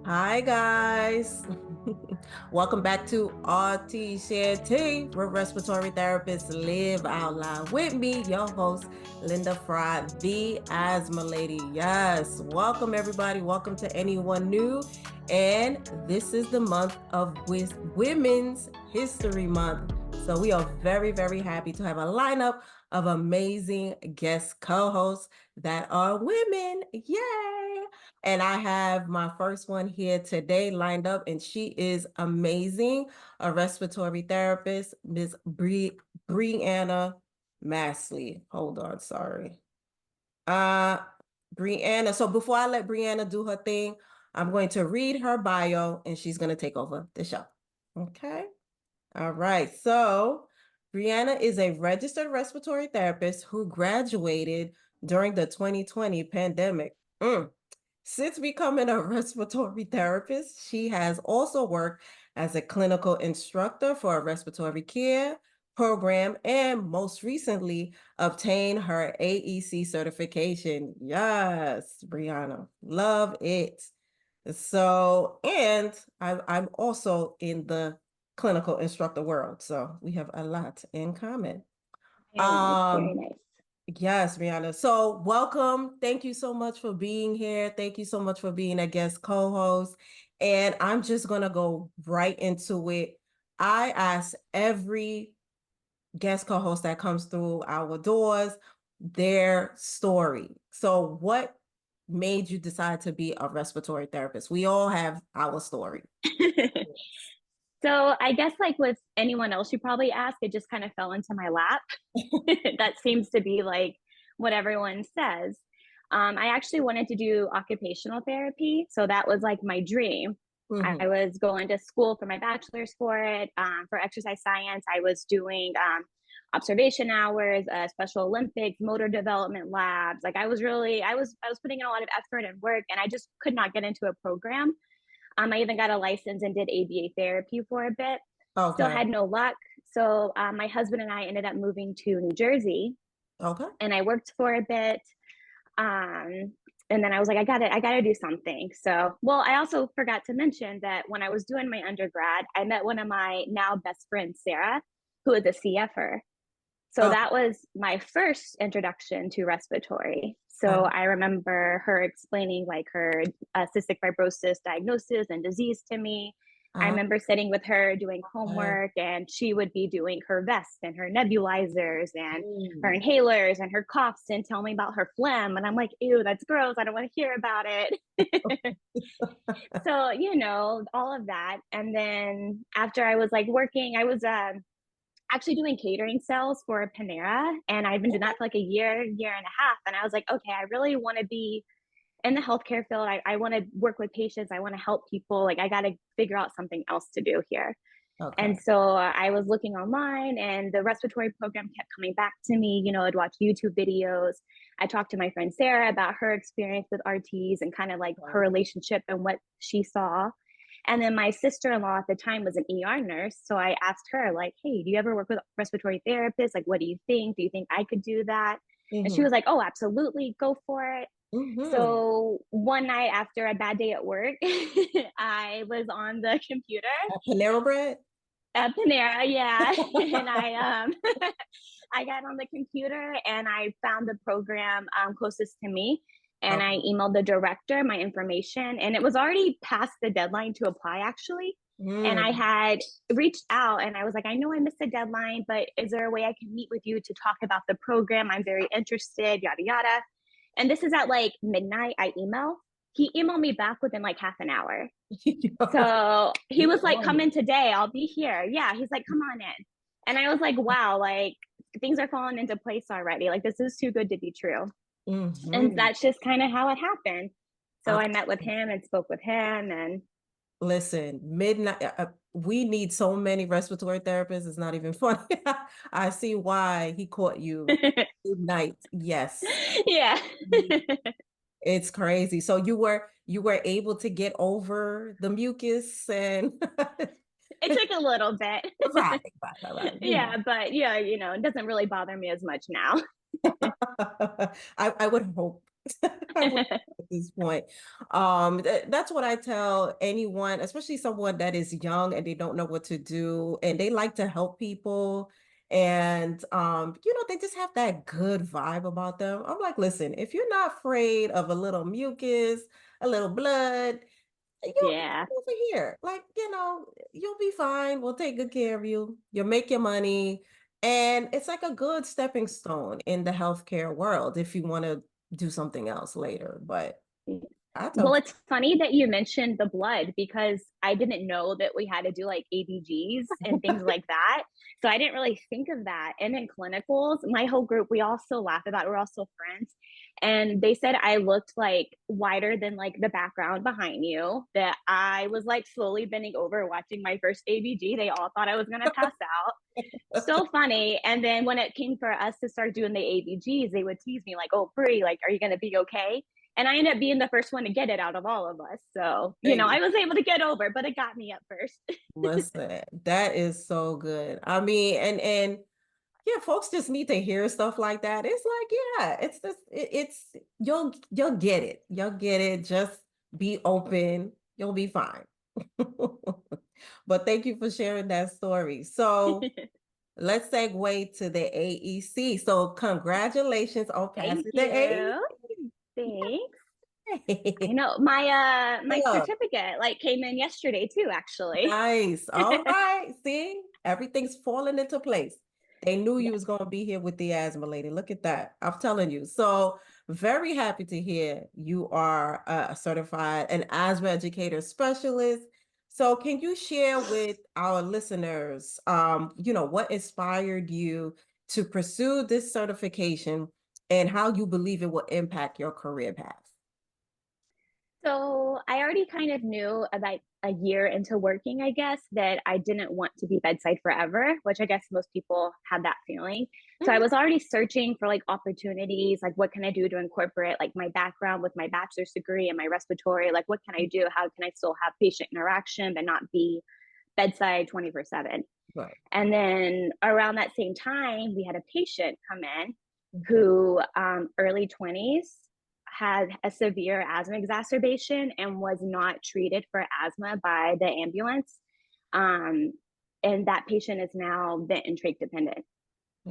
Hi guys. Welcome back to Rts Share Tea, where respiratory therapists live out loud. With me, your host, Linda Fry, the Asthma Lady. Yes, welcome everybody. Welcome to anyone new. And this is the month of Women's History Month. So we are very, very happy to have a lineup of amazing guest co-hosts that are women. Yay! And I have my first one here today lined up, and she is amazing, a respiratory therapist, Ms. Breanna Masklee. Hold on, sorry. Breanna. So before I let Breanna do her thing, I'm going to read her bio, and she's going to take over the show. Okay. All right. So Breanna is a registered respiratory therapist who graduated during the 2020 pandemic. Since becoming a respiratory therapist, she has also worked as a clinical instructor for a respiratory care program and most recently obtained her AEC certification. Yes, Breanna, love it. So, and I'm also in the clinical instructor world, so we have a lot in common. Very nice, very nice. Yes, Breanna. So welcome. Thank you so much for being here. Thank you so much for being a guest co-host. And I'm just going to go right into it. I ask every guest co-host that comes through our doors their story. So what made you decide to be a respiratory therapist? We all have our story. So I guess like with anyone else you probably ask, it just kind of fell into my lap. That seems to be like what everyone says. I actually wanted to do occupational therapy. So that was like my dream. Mm-hmm. I was going to school for my bachelor's for it, for exercise science. I was doing observation hours, Special Olympics, motor development labs. Like I was putting in a lot of effort and work, and I just could not get into a program. I even got a license and did ABA therapy for a bit. Still Okay. had no luck. So my husband and I ended up moving to New Jersey, Okay. and I worked for a bit. And then I was like, I gotta do something. So, well, I also forgot to mention that when I was doing my undergrad, I met one of my now best friends, Sarah, who is a CFer. So Oh, that was my first introduction to respiratory. So I remember her explaining like her cystic fibrosis diagnosis and disease to me. I remember sitting with her doing homework, and she would be doing her vest and her nebulizers and her inhalers and her coughs and tell me about her phlegm. And I'm like, ew, that's gross. I don't want to hear about it. So, all of that. And then after I was like working, I was actually doing catering sales for Panera, and I've been doing that for like a year and a half. And I was like, okay, I really want to be in the healthcare field. I want to work with patients. I want to help people. Like I got to figure out something else to do here. okay. And so I was looking online, and the respiratory program kept coming back to me. I'd watch YouTube videos. I talked to my friend Sarah about her experience with RTs and kind of like her relationship and what she saw. And then my sister-in-law at the time was an ER nurse. So I asked her, like, hey, do you ever work with respiratory therapists? Like, what do you think? Do you think I could do that? And she was like, oh, absolutely, go for it. So one night after a bad day at work, I was on the computer. Panera Bread? At Panera, yeah. And I got on the computer and I found the program closest to me. And I emailed the director my information, and it was already past the deadline to apply, actually. And I had reached out and I was like, I know I missed the deadline, but is there a way I can meet with you to talk about the program? I'm very interested, yada, yada. And this is at like midnight. He emailed me back within like half an hour. So he was like, come in today. I'll be here. Yeah. He's like, come on in. And I was like, wow, like things are falling into place already. Like this is too good to be true. And that's just kind of how it happened. So I met with him and spoke with him, and Listen, midnight, we need so many respiratory therapists. It's not even funny. I see why he caught you midnight. Yes. yeah. It's crazy. So you were able to get over the mucus and It took a little bit. right. Yeah, but yeah, it doesn't really bother me as much now. I would hope I would at this point. That's what I tell anyone, especially someone that is young and they don't know what to do and they like to help people. And they just have that good vibe about them. I'm like, listen, if you're not afraid of a little mucus, a little blood, you'll Yeah. over here. Like, you'll be fine. We'll take good care of you. You'll make your money. And it's like a good stepping stone in the healthcare world if you want to do something else later. But I tell Well, people, it's funny that you mentioned the blood because I didn't know that we had to do like ABGs and things like that. So I didn't really think of that. And in clinicals, my whole group, we all still laugh about it. We're all still friends. And they said I looked like wider than like the background behind you, that I was like slowly bending over watching my first ABG. They all thought I was going to pass out. So funny. And then when it came for us to start doing the ABGs, they would tease me like, "Oh, Bree, like, are you going to be okay?" And I ended up being the first one to get it out of all of us. So, I was able to get over, but it got me at first. listen, that is so good. I mean, and yeah, folks just need to hear stuff like that. It's like, yeah, it's just it's you'll get it. You'll get it. Just be open. You'll be fine. But thank you for sharing that story. So let's segue to the AEC. So congratulations on Thank passing the you. Thanks. I AEC. know my Yeah, certificate like came in yesterday too, actually. nice. All right. See, everything's falling into place. They knew you Yeah. was going to be here with the asthma lady. Look at that. I'm telling you. So very happy to hear you are certified an asthma educator specialist. So can you share with our listeners, what inspired you to pursue this certification and how you believe it will impact your career path? So I already kind of knew about a year into working, I guess, that I didn't want to be bedside forever, which I guess most people have that feeling. So I Mhm. was already searching for like opportunities, like what can I do to incorporate like my background with my bachelor's degree and my respiratory, like what can I do? How can I still have patient interaction but not be bedside 24/7? Right. And then around that same time, we had a patient come in Mhm. who, early 20s, had a severe asthma exacerbation and was not treated for asthma by the ambulance. Um, and that patient is now vent and trach dependent.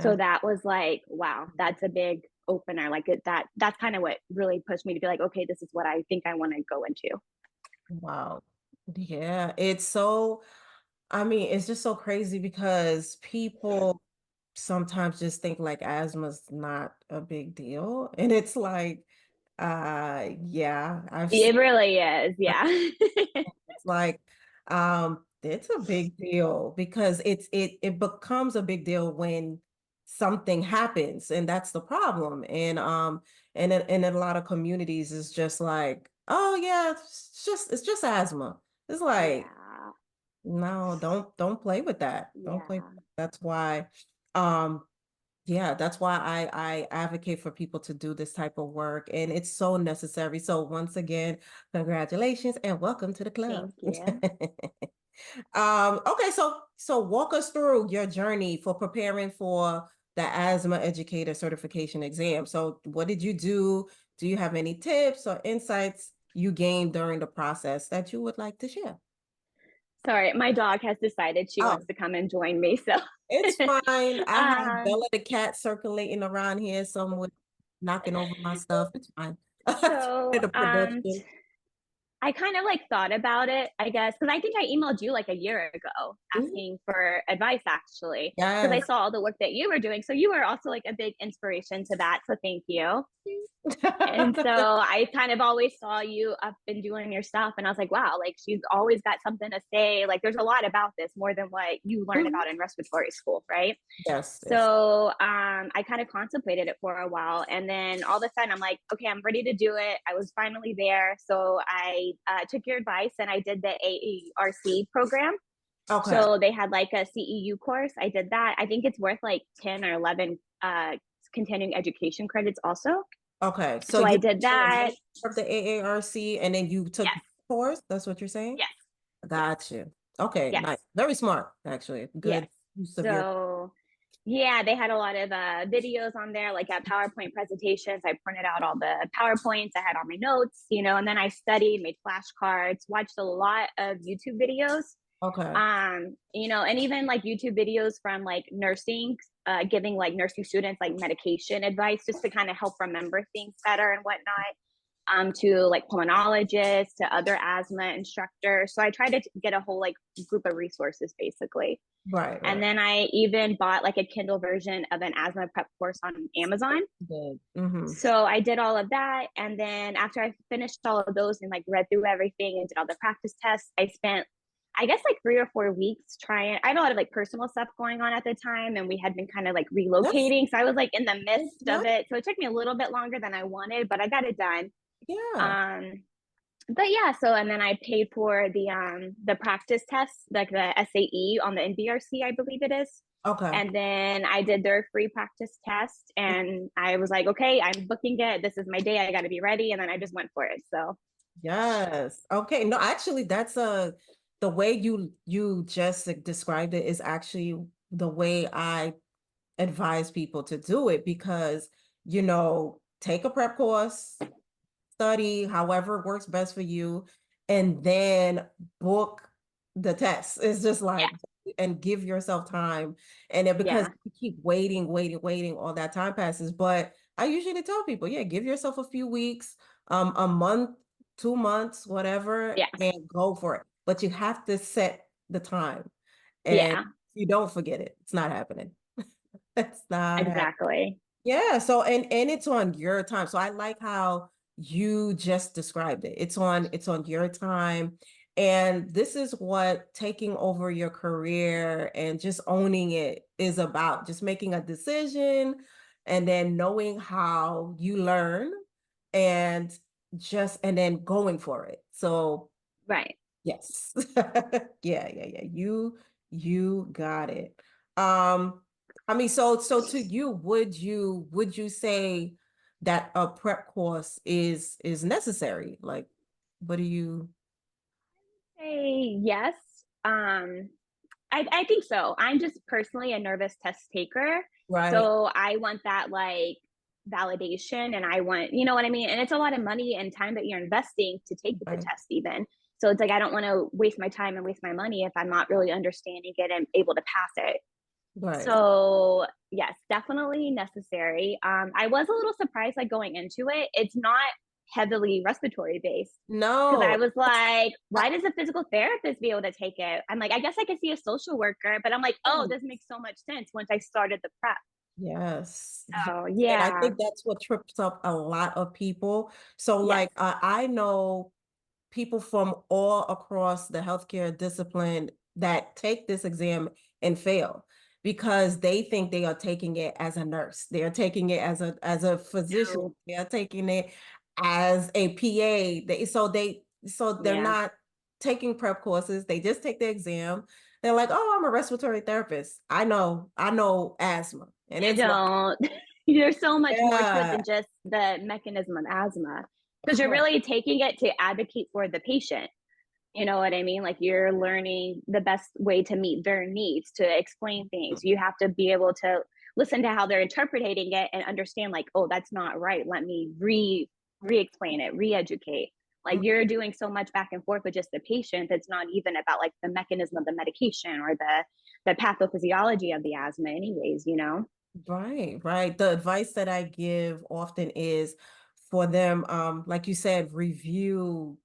So Yeah. that was like, wow, that's a big opener. Like that's kind of what really pushed me to be like, okay, this is what I think I want to go into. Wow. Yeah, it's so, I mean, it's just so crazy because people sometimes just think like asthma's not a big deal. And it's like, yeah, I've It seen really is. it. Yeah. It's like, it's a big deal because it becomes a big deal when something happens, and that's the problem. And in a lot of communities, it's just like, oh yeah, it's just asthma. It's like, Yeah. no, don't play with that. Don't play. Yeah. That's why, um, yeah, that's why I advocate for people to do this type of work, and it's so necessary. So once again, congratulations and welcome to the club. Thank you. Okay, so walk us through your journey for preparing for the asthma educator certification exam. So what did you do? Do you have any tips or insights you gained during the process that you would like to share? Sorry, my dog has decided she Oh, wants to come and join me. So, it's fine. I have um, Bella the cat circulating around here somewhere, knocking over my stuff. It's fine. so The production. I kind of like thought about it, I guess, because I think I emailed you like a year ago Mhm. asking for advice, actually, because I Yes. saw all the work that you were doing. So you were also like a big inspiration to that. So thank you. And so I kind of always saw you up and doing your stuff. And I was like, wow, like she's always got something to say. Like there's a lot about this more than what you learn Mhm. about in respiratory school, right? Yes, yes. So I kind of contemplated it for a while. And then all of a sudden I'm like, okay, I'm ready to do it. I was finally there. So I took your advice and I did the AARC program. Okay. So they had like a CEU course. I did that. I think it's worth like 10 or 11 continuing education credits also. Okay. So So I you did became a that. member of the AARC and then you took Yes. the course. That's what you're saying? Yes. Yes. Got you. Okay, Yes. nice. Very smart, actually. Yes. Good use of your So Yeah, they had a lot of videos on there, like at PowerPoint presentations. I printed out all the PowerPoints. I had all my notes, and then I studied, made flashcards, watched a lot of YouTube videos. Okay. And even like YouTube videos from like nursing, giving like nursing students like medication advice just to kind of help remember things better and whatnot. To like pulmonologists, to other asthma instructors. So I tried to get a whole like group of resources basically. Right, And right. then I even bought like a Kindle version of an asthma prep course on Amazon. Good. Mm-hmm. So I did all of that. And then after I finished all of those and like read through everything and did all the practice tests, I spent, I guess, like 3 or 4 weeks trying. I had a lot of like personal stuff going on at the time, and we had been kind of like That's relocating. So I was like in the that's midst of nice. it. So it took me a little bit longer than I wanted, but I got it done. Yeah. Um, but yeah, so and then I paid for the practice tests, like the SAE on the NBRC, I believe it is. Okay. And then I did their free practice test and I was like, okay, I'm booking it. This is my day. I got to be ready. And then I just went for it. So, Yes. Okay. No, actually, that's the way you just described it is actually the way I advise people to do it because, take a prep course, study however works best for you, and then book the test. It's just yeah, like, and give yourself time. And then because yeah, you keep waiting, all that time passes. But I usually tell people, yeah, give yourself a few weeks, a month, 2 months, whatever, yeah, and go for it. But you have to set the time. And yeah, you don't forget it. It's not happening. It's not happening. exactly. Yeah, so and it's on your time. So I like how you just described it. It's on your time. And this is what taking over your career and just owning it is about. Just making a decision and then knowing how you learn and and then going for it. So Right. yes. Yeah. You got it. Um, I mean, so to you, would you say that a prep course is necessary? Like, what do you Say yes. Um, I think so. I'm just personally a nervous test taker. right? So I want that like validation and I want, you know what I mean? And it's a lot of money and time that you're investing to take the Right, test even. So it's like I don't want to waste my time and waste my money if I'm not really understanding it and able to pass it. right. So yes, definitely necessary. I was a little surprised like going into it. It's not heavily respiratory based because I No, was like, I, why does a physical therapist be able to take it? I'm like, I guess I could see a social worker, but I'm like, oh, this makes so much sense once I started the prep. yes, yes. So And I yeah, think that's what trips up a lot of people. So yes, like I know people from all across the healthcare discipline that take this exam and fail because they think they are taking it as a nurse. They are taking it as a physician. no, They are taking it as a PA. So they're yeah, not taking prep courses. They just take the exam. They're like, "Oh, I'm a respiratory therapist. I know asthma." And you it's like, don't. There's so much more to it yeah, than just the mechanism of asthma because you're correct. really taking it to advocate for the patient. You know what I mean? Like you're learning the best way to meet their needs, to explain things. You have to be able to listen to how they're interpreting it and understand like, oh, that's not right. Let me re-explain it, re-educate. Like you're doing so much back and forth with just the patient that's not even about like the mechanism of the medication or the pathophysiology of the asthma anyways. Right, right. The advice that I give often is for them, like you said,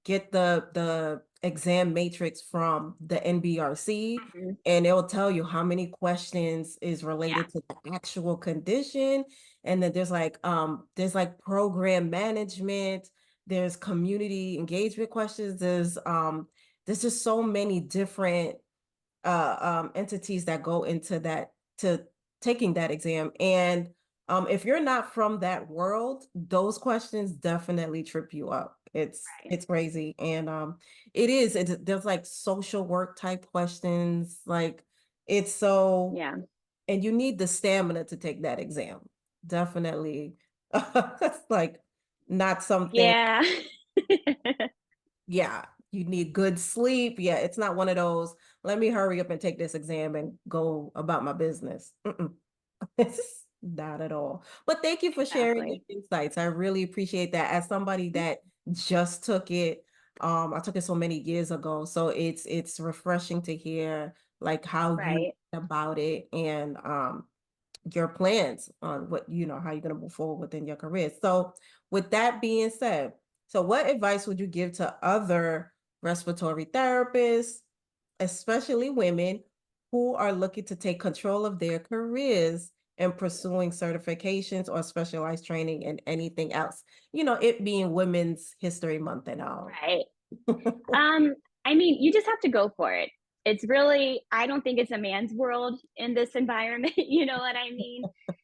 get the exam matrix from the NBRC, Mhm. and it'll tell you how many questions is Yeah. related to the actual condition. And then there's like program management, there's community engagement questions, there's just so many different entities that go into that to taking that exam. And if you're not from that world, those questions definitely trip you up. It's Right. it's crazy. And there's like social work type questions. Like it's so Yeah. and you need the stamina to take that exam. Definitely. That's like not something, Yeah. yeah, you need good sleep. Yeah, it's not one of those, let me hurry up and take this exam and go about my business. Mm-mm. Not at all. But thank you for sharing your Exactly. insights. I really appreciate that. As somebody that just took it, I took it so many years ago. So it's refreshing to hear like how you Right. about it and your plans on what how you're going to move forward within your career. So with that being said, so what advice would you give to other respiratory therapists, especially women who are looking to take control of their careers and pursuing certifications or specialized training and anything else? It being Women's History Month and all. Right. Um, I mean, you just have to go for it. It's really, I don't think it's a man's world in this environment. You know what I mean?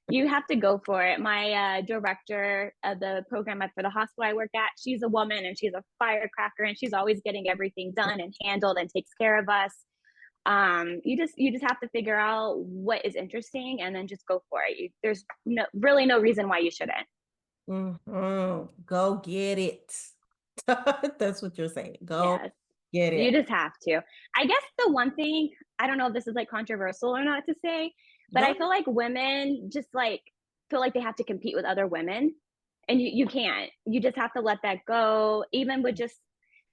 You have to go for it. My director of the program for the hospital I work at, she's a woman and she's a firecracker and she's always getting everything done and handled and takes care of us. You just have to figure out what is interesting and then just go for it. There's really no reason why you shouldn't. Go get it. That's what you're saying. Go Yes. get You it. just have to. I guess the one thing, I don't know if this is like controversial or not to say, but I Go. feel like women just like feel like they have to compete with other women. And you can't. You just have to let that go, even with just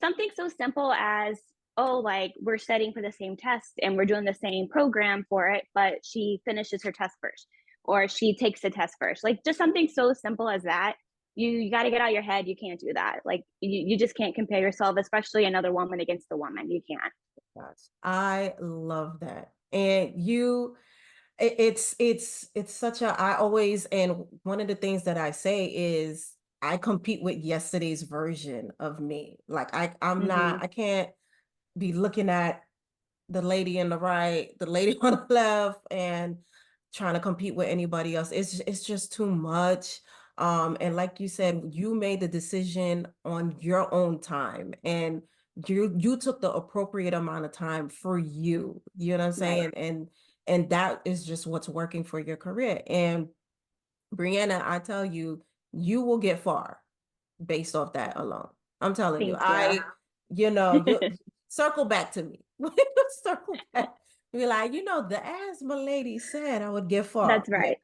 something so simple as, oh, like we're studying for the same test and we're doing the same program for it, but she finishes her test first or she takes the test first. Like just something so simple as that. You got to get out of your head. You can't do that. Like you just can't compare yourself, especially another woman against the woman. You can't. Gosh, I love that. And it's such a I always and one of the things that I say is I compete with yesterday's version of me. Like I'm Mm-hmm. not I can't be looking at the lady on the right, the lady on the left, and trying to compete with anybody else. It's just too much. And like you said, you made the decision on your own time, and you took the appropriate amount of time for you. You know what I'm Right. saying? And that is just what's working for your career. And Breanna, I tell you, you will get far based off that alone. I'm telling you, Thank you. you circle back to me. Circle back. Be like, the asthma lady said I would get far. That's Yeah, right.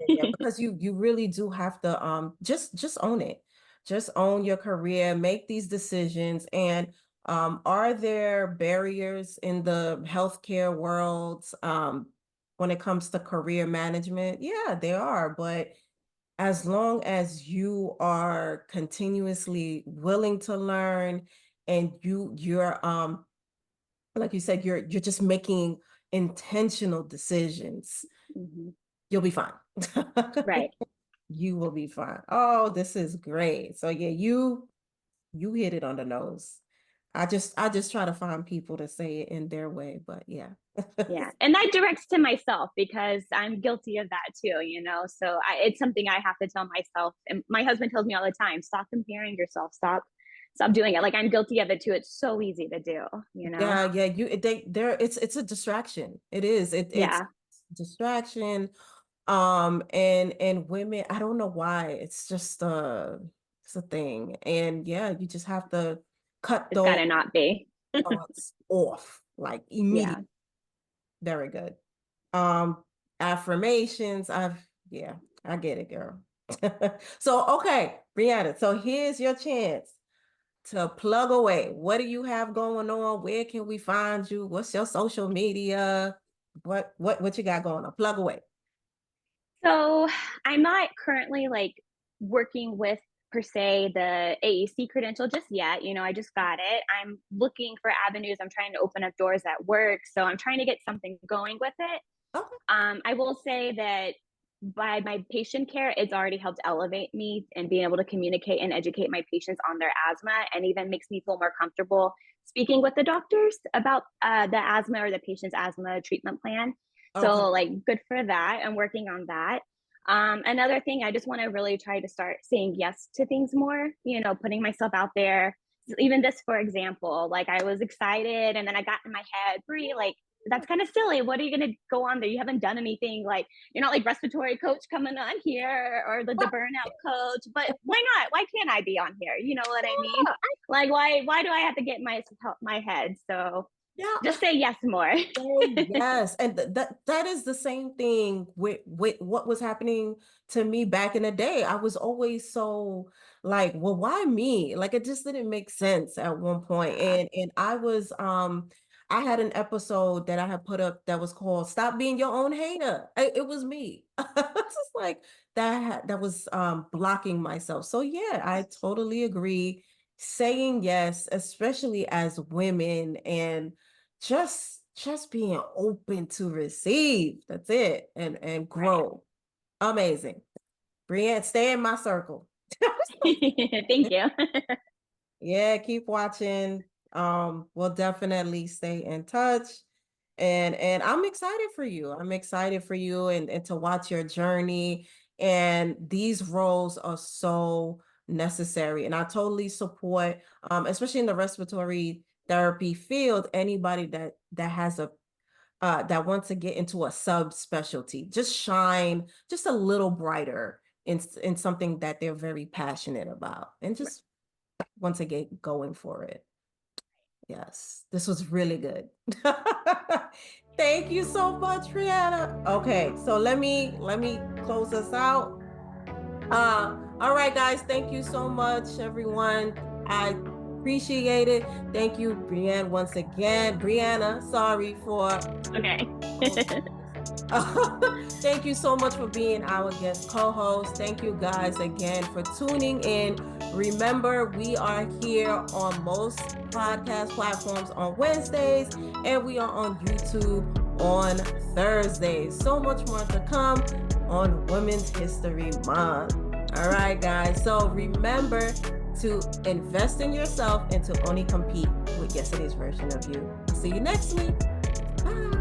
yeah. Because you really do have to just own it. Just own your career, make these decisions. And are there barriers in the healthcare world when it comes to career management? Yeah, there are, but as long as you are continuously willing to learn and you're like you said, you're just making intentional decisions, Mhm. you'll be fine. Right. You will be fine. Oh, this is great. So yeah, you hit it on the nose. I just try to find people to say it in their way, but yeah. Yeah. And that directs to myself because I'm guilty of that too, you know? So it's something I have to tell myself. And my husband tells me all the time, stop comparing yourself, stop doing it. Like I'm guilty of it too. It's so easy to do, you know? Yeah, there it's a distraction. It is. It's Yeah. distraction. And women, I don't know why. It's just it's a thing. And yeah, you just have to cut It's got those to not be. thoughts off like Yeah. immediately. Very good. Um, affirmations. Yeah, I get it, girl. So okay, Breanna, so here's your chance to plug away. What do you have going on? Where can we find you? What's your social media? What you got going on? Plug away. So I'm not currently like working with per se the AAC credential just yet. You know, I just got it. I'm looking for avenues. I'm trying to open up doors at work. So I'm trying to get something going with it. Okay. I will say that by my patient care, it's already helped elevate me and being able to communicate and educate my patients on their asthma and even makes me feel more comfortable speaking with the doctors about the asthma or the patient's asthma treatment plan. Okay. So, like, good for that. I'm working on that. Another thing, I just want to really try to start saying yes to things more, you know, putting myself out there. Even this, for example, like I was excited and then I got in my head, Brie, like, that's kind of silly. What are you going to go on there? You haven't done anything. Like, you're not like respiratory coach coming on here or the burnout coach, but why not? Why can't I be on here? You know what I mean? Like, why do I have to get my head? So Yeah. Just say yes more. Yes, and that is the same thing with what was happening to me back in the day. I was always so like, well, why me? Like it just didn't make sense at one point. And I had an episode that I had put up that was called "Stop Being Your Own Hater." It was me. It's just like that was blocking myself. So yeah, I totally agree. Saying yes, especially as women, and just being open to receive. That's it. And Right. grow. Amazing. Breanna, stay in my circle. Thank you. Yeah, keep watching. We'll definitely stay in touch. And I'm excited for you. I'm excited for you and to watch your journey. And these roles are so necessary. And I totally support, especially in the respiratory therapy field, anybody that has a that wants to get into a subspecialty, just shine just a little brighter in something that they're very passionate about, and just want to get going for it. Yes, this was really good. Thank you so much, Breanna. Okay, so let me close us out. All right, guys, thank you so much, everyone. I appreciate it. Thank you, Breanna, once again. Breanna, sorry for Okay. thank you so much for being our guest co-host. Thank you guys again for tuning in. Remember, we are here on most podcast platforms on Wednesdays, and we are on YouTube on Thursdays. So much more to come on Women's History Month. All right, guys. So remember to invest in yourself and to only compete with yesterday's version of you. See you next week. Bye.